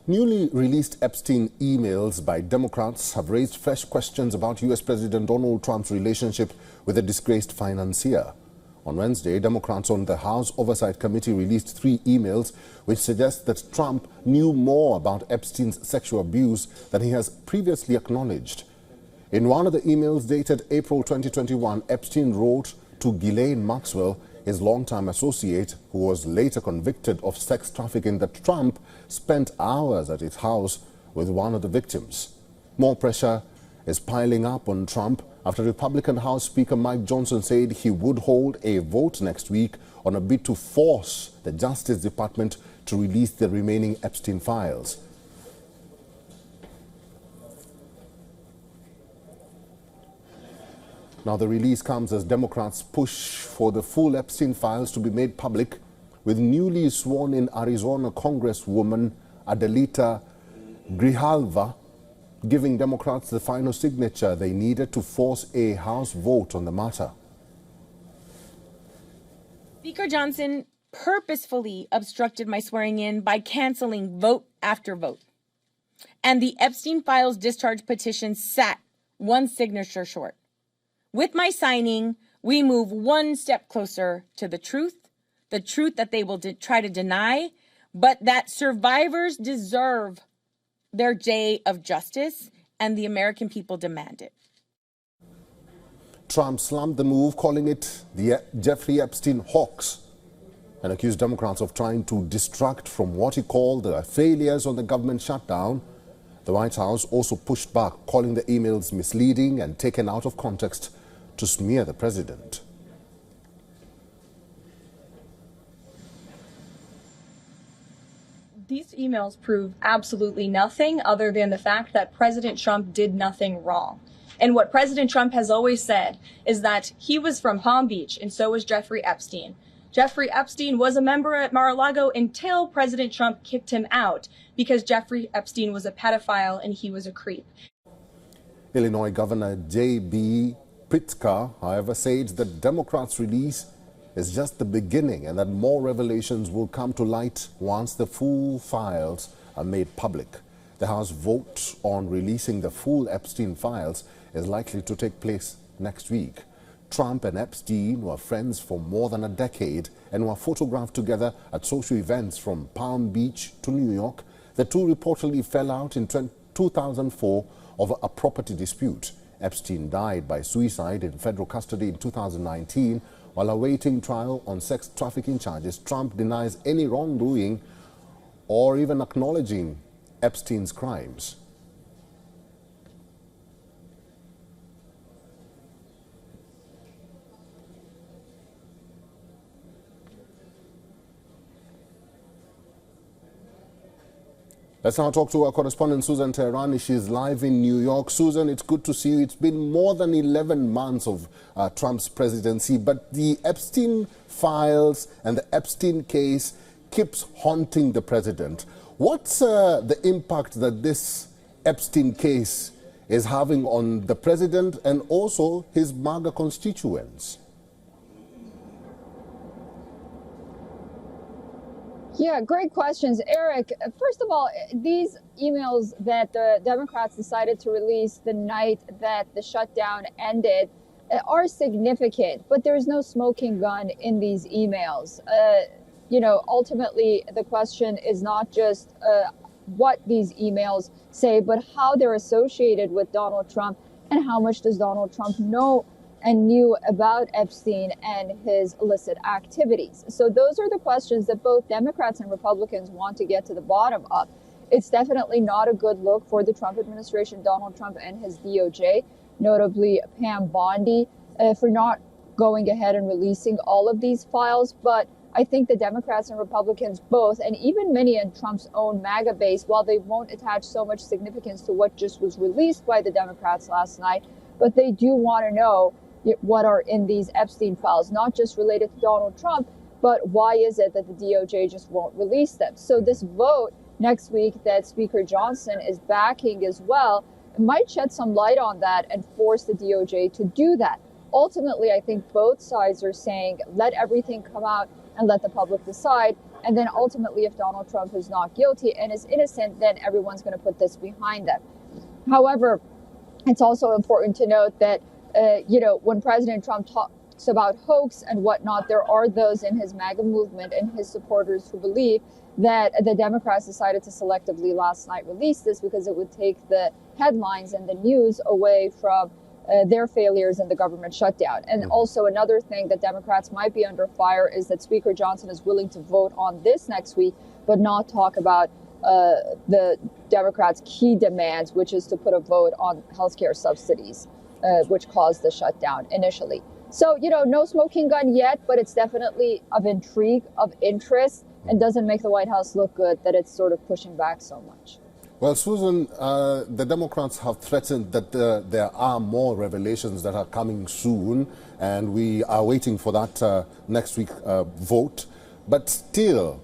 Newly released Epstein emails by Democrats have raised fresh questions about U.S. President Donald Trump's relationship with a disgraced financier. On Wednesday, Democrats on the House Oversight Committee released 3 emails which suggest that Trump knew more about Epstein's sexual abuse than he has previously acknowledged. In one of the emails dated April 2021, Epstein wrote to Ghislaine Maxwell, his longtime associate, who was later convicted of sex trafficking, that Trump spent hours at his house with one of the victims. More pressure is piling up on Trump after Republican House Speaker Mike Johnson said he would hold a vote next week on a bid to force the Justice Department to release the remaining Epstein files. Now, the release comes as Democrats push for the full Epstein files to be made public, with newly sworn-in Arizona Congresswoman Adelita Grijalva giving Democrats the final signature they needed to force a House vote on the matter. Speaker Johnson purposefully obstructed my swearing-in by canceling vote after vote. And the Epstein files discharge petition sat one signature short. With my signing, we move one step closer to the truth that they will try to deny, but that survivors deserve their day of justice, and the American people demand it. Trump slammed the move, calling it the Jeffrey Epstein hoax, and accused Democrats of trying to distract from what he called the failures on the government shutdown. The White House also pushed back, calling the emails misleading and taken out of context to smear the president. These emails prove absolutely nothing other than the fact that President Trump did nothing wrong. And what President Trump has always said is that he was from Palm Beach, and so was Jeffrey Epstein. Jeffrey Epstein was a member at Mar-a-Lago until President Trump kicked him out because Jeffrey Epstein was a pedophile and he was a creep. Illinois Governor J.B. Pritzker, however, said that Democrats' release is just the beginning and that more revelations will come to light once the full files are made public. The House vote on releasing the full Epstein files is likely to take place next week. Trump and Epstein were friends for more than a decade and were photographed together at social events from Palm Beach to New York. The two reportedly fell out in 2004 over a property dispute. Epstein died by suicide in federal custody in 2019 while awaiting trial on sex trafficking charges. Trump denies any wrongdoing or even acknowledging Epstein's crimes. Let's now talk to our correspondent Susan Teherani. She's live in New York. Susan, it's good to see you. It's been more than 11 months of Trump's presidency, but the Epstein files and the Epstein case keeps haunting the president. What's the impact that this Epstein case is having on the president and also his MAGA constituents? Yeah, great questions, Eric. First of all, these emails that the Democrats decided to release the night that the shutdown ended are significant, but there's no smoking gun in these emails. Ultimately, the question is not just what these emails say, but how they're associated with Donald Trump and how much does Donald Trump know and knew about Epstein and his illicit activities. So those are the questions that both Democrats and Republicans want to get to the bottom of. It's definitely not a good look for the Trump administration, Donald Trump and his DOJ, notably Pam Bondi, for not going ahead and releasing all of these files. But I think the Democrats and Republicans both, and even many in Trump's own MAGA base, while they won't attach so much significance to what just was released by the Democrats last night, but they do want to know what are in these Epstein files, not just related to Donald Trump, but why is it that the DOJ just won't release them? So this vote next week that Speaker Johnson is backing as well might shed some light on that and force the DOJ to do that. Ultimately, I think both sides are saying, let everything come out and let the public decide. And then ultimately, if Donald Trump is not guilty and is innocent, then everyone's going to put this behind them. However, it's also important to note that, when President Trump talks about hoax and whatnot, there are those in his MAGA movement and his supporters who believe that the Democrats decided to selectively last night release this because it would take the headlines and the news away from their failures in the government shutdown. And also another thing that Democrats might be under fire is that Speaker Johnson is willing to vote on this next week, but not talk about the Democrats' key demands, which is to put a vote on healthcare subsidies, which caused the shutdown initially. So, no smoking gun yet, but it's definitely of intrigue, of interest, and doesn't make the White House look good that it's sort of pushing back so much. Well, Susan, the Democrats have threatened that there are more revelations that are coming soon, and we are waiting for that next week vote. But still,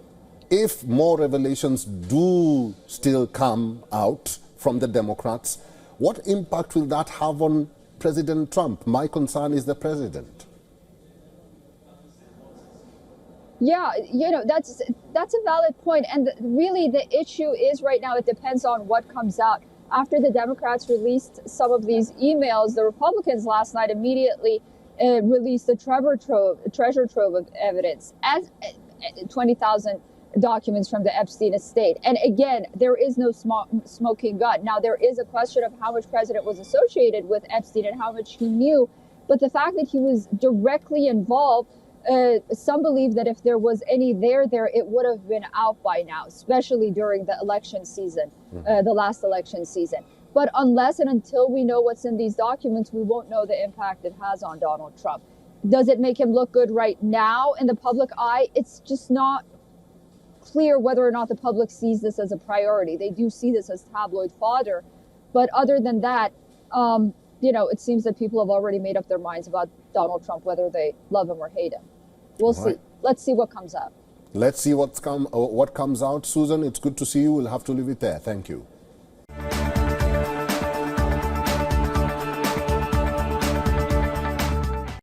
if more revelations do still come out from the Democrats, what impact will that have on President Trump? My concern is the president. Yeah, that's a valid point. And really the issue is right now, it depends on what comes out. After the Democrats released some of these emails, the Republicans last night immediately released a treasure trove of evidence, as 20,000 documents from the Epstein estate. And again, there is no smoking gun. Now, there is a question of how much president was associated with Epstein and how much he knew. But the fact that he was directly involved, some believe that if there was any there, it would have been out by now, especially during the election season, the last election season. But unless and until we know what's in these documents, we won't know the impact it has on Donald Trump. Does it make him look good right now in the public eye? It's just not clear whether or not the public sees this as a priority. They do see this as tabloid fodder. But other than that, it seems that people have already made up their minds about Donald Trump, whether they love him or hate him. We'll see. Let's see what comes out. Let's see what comes out. Susan, it's good to see you. We'll have to leave it there. Thank you.